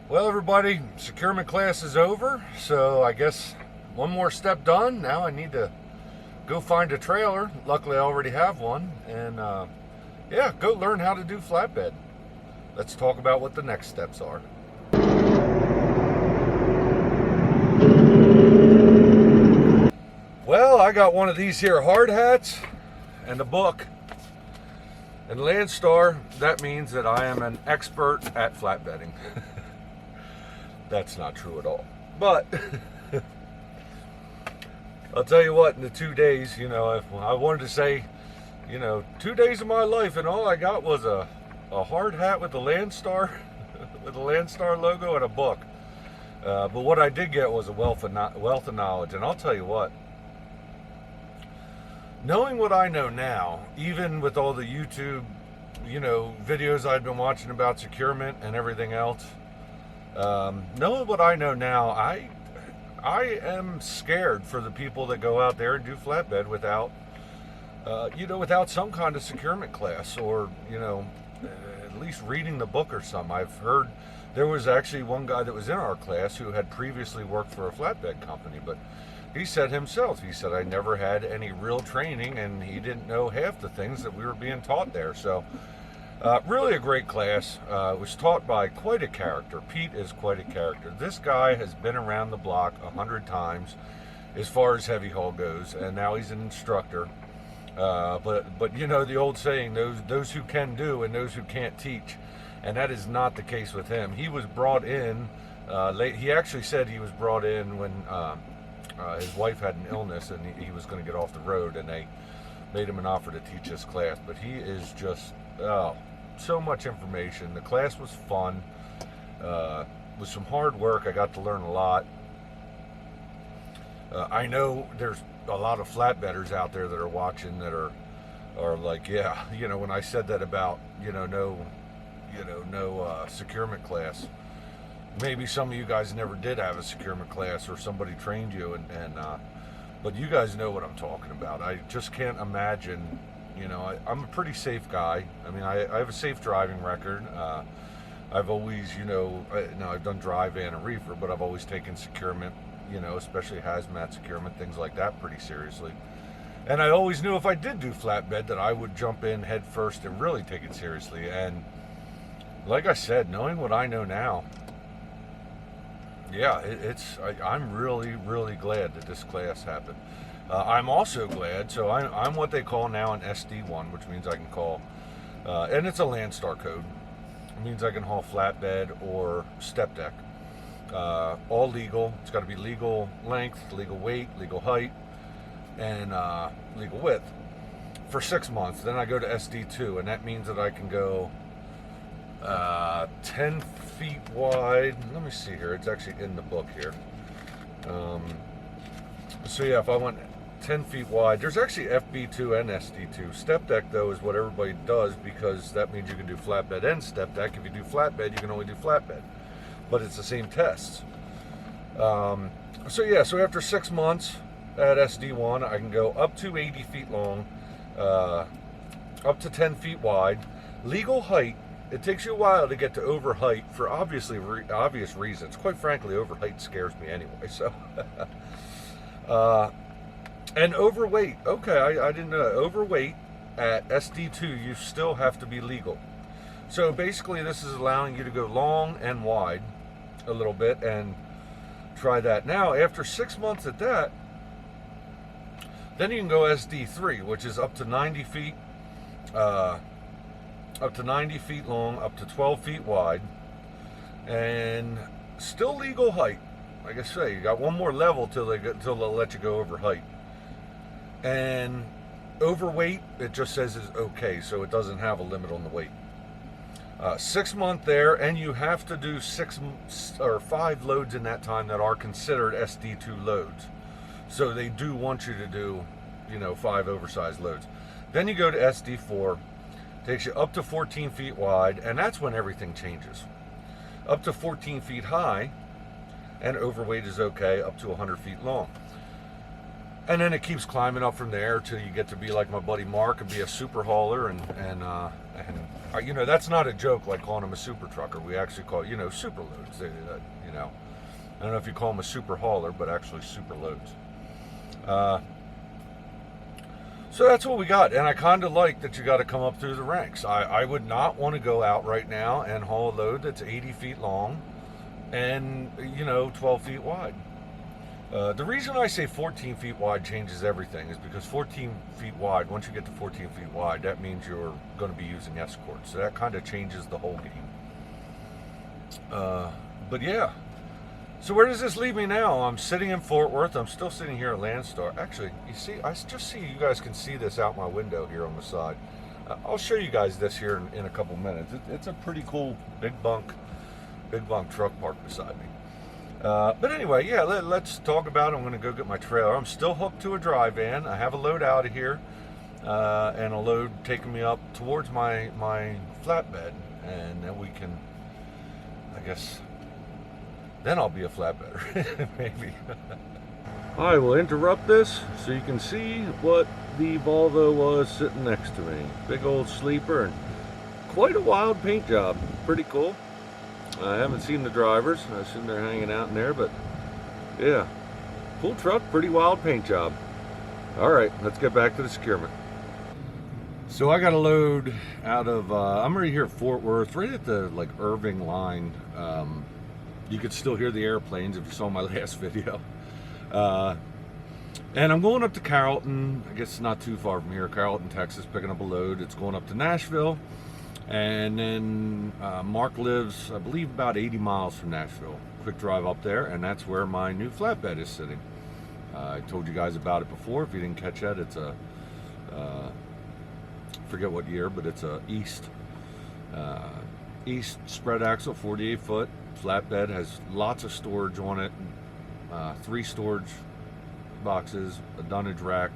Well, everybody, securement class is over, so I guess one more step done. Now I need to go find a trailer. Luckily, I already have one, and yeah, go learn how to do flatbed. Let's talk about what the next steps are. Well, I got one of these here hard hats and a book. And Landstar, that means that I am an expert at flatbedding. That's not true at all. But I'll tell you what, in the 2 days, I wanted to say, 2 days of my life, and all I got was a hard hat with the Landstar, with the Landstar logo and a book. But what I did get was a wealth of knowledge. And I'll tell you what, knowing what I know now, even with all the YouTube, videos I've been watching about securement and everything else, knowing what I know now, I am scared for the people that go out there and do flatbed without, without some kind of securement class, or, at least reading the book or something. I've heard there was actually one guy that was in our class who had previously worked for a flatbed company, but he said himself, I never had any real training, and he didn't know half the things that we were being taught there. So really a great class. It was taught by quite a character. Pete is quite a character. This guy has been around the block 100 times as far as heavy haul goes, and now he's an instructor. But the old saying, those who can do and those who can't teach. And that is not the case with him. He was brought in late. He actually said he was brought in when his wife had an illness and he was going to get off the road, and they made him an offer to teach this class. But he is just, so much information. The class was fun. With some hard work, I got to learn a lot. I know there's a lot of flatbedders out there that are watching that are like, yeah, when I said that about, no securement class. Maybe some of you guys never did have a securement class, or somebody trained you, but you guys know what I'm talking about. I just can't imagine, I'm a pretty safe guy. I mean, I have a safe driving record. I've always, I've done dry van and reefer, but I've always taken securement, especially hazmat securement, things like that, pretty seriously. And I always knew if I did do flatbed that I would jump in head first and really take it seriously. And like I said, knowing what I know now, yeah, I'm really, really glad that this class happened. I'm also glad, so I'm what they call now an SD1, which means I can call, and it's a Landstar code. It means I can haul flatbed or step deck. All legal. It's got to be legal length, legal weight, legal height, and legal width for 6 months. Then I go to SD2, and that means that I can go 10 feet wide. Let me see here. It's actually in the book here. So yeah, if I went 10 feet wide, there's actually FB2 and SD2. Step deck, though, is what everybody does, because that means you can do flatbed and step deck. If you do flatbed, you can only do flatbed, but it's the same tests. So yeah, so after 6 months at SD1, I can go up to 80 feet long, up to 10 feet wide. Legal height, it takes you a while to get to over height for obvious reasons. Quite frankly, over height scares me anyway. So, and overweight. Okay, I didn't know. Overweight at SD2, you still have to be legal. So basically, this is allowing you to go long and wide a little bit and try that. Now, after 6 months at that, then you can go SD3, which is up to 90 feet. Up to 90 feet long, up to 12 feet wide, and still legal height. Like I say, you got one more level till they'll let you go over height. And overweight, it just says is okay, so it doesn't have a limit on the weight. 6 month there, and you have to do 6 or 5 loads in that time that are considered SD2 loads. So they do want you to do, 5 oversized loads. Then you go to SD4. Takes you up to 14 feet wide, and that's when everything changes. Up to 14 feet high, and overweight is okay, up to 100 feet long. And then it keeps climbing up from there till you get to be like my buddy Mark and be a super hauler and you know, that's not a joke like calling them a super trucker. We actually call, you know, super loads. You know, I don't know if you call them a super hauler, but actually super loads. So that's what we got, and I kind of like that you got to come up through the ranks. I would not want to go out right now and haul a load that's 80 feet long and, you know, 12 feet wide. The reason I say 14 feet wide changes everything is because 14 feet wide, once you get to 14 feet wide, that means you're going to be using escorts. So that kind of changes the whole game. But yeah. So where does this leave me now? I'm sitting in Fort Worth. I'm still sitting here at Landstar. Actually, you see, I just see you guys can see this out my window here on the side. I'll show you guys this here in a couple minutes. It's a pretty cool big bunk truck parked beside me. But anyway, yeah, let's talk about it. I'm going to go get my trailer. I'm still hooked to a dry van. I have a load out of here, and a load taking me up towards my flatbed, and then we can, I guess, then I'll be a flatbedder, maybe. I will interrupt this so you can see what the Volvo was sitting next to me. Big old sleeper and quite a wild paint job. Pretty cool. I haven't seen the drivers. I assume they're hanging out in there, but yeah, cool truck, pretty wild paint job. All right, let's get back to the securement. So I got a load out of, I'm right here at Fort Worth, right at the like Irving line. You could still hear the airplanes if you saw my last video. And I'm going up to Carrollton. I guess not too far from here, Carrollton, Texas, picking up a load. It's going up to Nashville. And then Mark lives, I believe, about 80 miles from Nashville. Quick drive up there, and that's where my new flatbed is sitting. I told you guys about it before. If you didn't catch that, it's a, forget what year, but it's a East spread axle, 48 foot. Flatbed, has lots of storage on it, 3 storage boxes, a dunnage rack.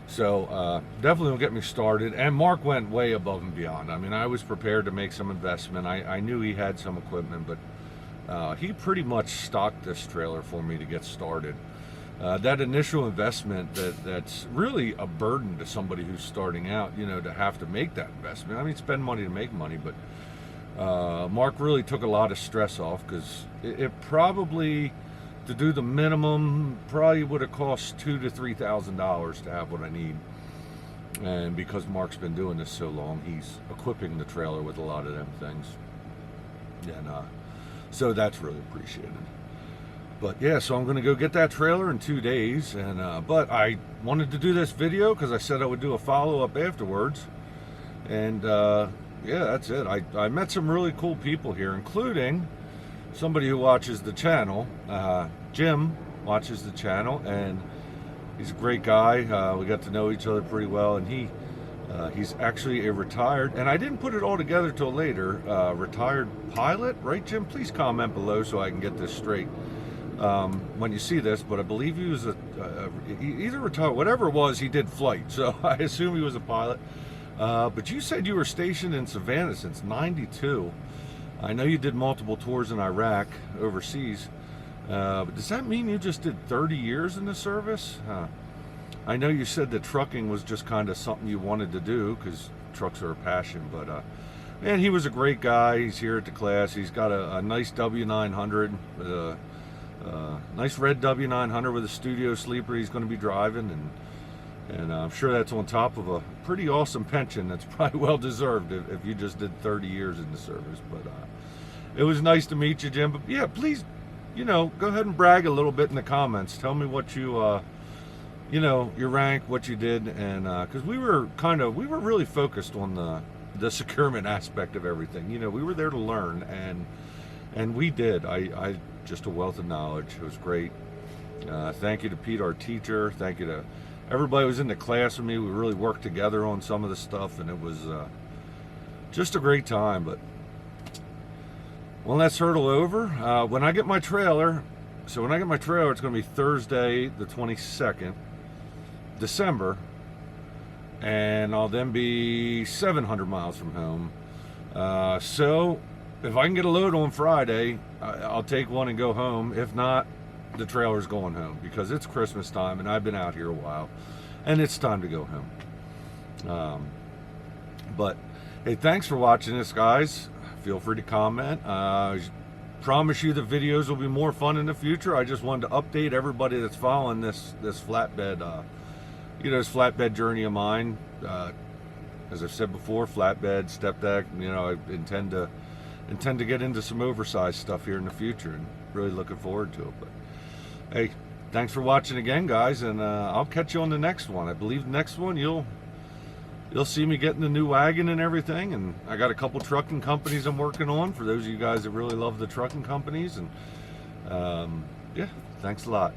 So definitely will get me started. And Mark went way above and beyond. I mean, I was prepared to make some investment. I knew he had some equipment, but he pretty much stocked this trailer for me to get started. That initial investment that's really a burden to somebody who's starting out, you know, to have to make that investment. I mean, spend money to make money, but Mark really took a lot of stress off, because it probably, to do the minimum, probably would have cost $2,000 to $3,000 to have what I need. And because Mark's been doing this so long, he's equipping the trailer with a lot of them things. And so that's really appreciated. But yeah, so I'm going to go get that trailer in 2 days. And but I wanted to do this video because I said I would do a follow-up afterwards. And yeah, that's it. I met some really cool people here, including somebody who watches the channel. Jim watches the channel, and he's a great guy. We got to know each other pretty well, and he's actually a retired, and I didn't put it all together till later, retired pilot, right, Jim? Please comment below so I can get this straight when you see this, but I believe he was either retired, whatever it was, he did flight, so I assume he was a pilot. But you said you were stationed in Savannah since '92. I know you did multiple tours in Iraq, overseas. But does that mean you just did 30 years in the service? I know you said that trucking was just kind of something you wanted to do because trucks are a passion, but man, he was a great guy. He's here at the class. He's got a nice W900, nice red W900 with a studio sleeper he's going to be driving, and I'm sure that's on top of a pretty awesome pension that's probably well deserved if you just did 30 years in the service. But it was nice to meet you, Jim. But yeah, please, you know, go ahead and brag a little bit in the comments. Tell me what you, you know, your rank, what you did, and because we were really focused on the securement aspect of everything. You know, we were there to learn, and we did. I just a wealth of knowledge. It was great. Thank you to Pete, our teacher. Thank you to everybody who was in the class with me. We really worked together on some of the stuff, and it was just a great time. But well, let's hurdle over. When I get my trailer, it's going to be Thursday, the 22nd, December, and I'll then be 700 miles from home. So if I can get a load on Friday, I'll take one and go home. If not, the trailer's going home because it's Christmas time and I've been out here a while and it's time to go home. But Hey, thanks for watching this, guys. Feel free to comment. Promise you the videos will be more fun in the future. I just wanted to update everybody that's following this flatbed, this flatbed journey of mine. As I've said before, flatbed, step deck. I intend to get into some oversized stuff here in the future, and really looking forward to it. But hey, thanks for watching again, guys, and I'll catch you on the next one. I believe the next one you'll see me getting the new wagon and everything, and I got a couple trucking companies I'm working on for those of you guys that really love the trucking companies. And yeah, thanks a lot.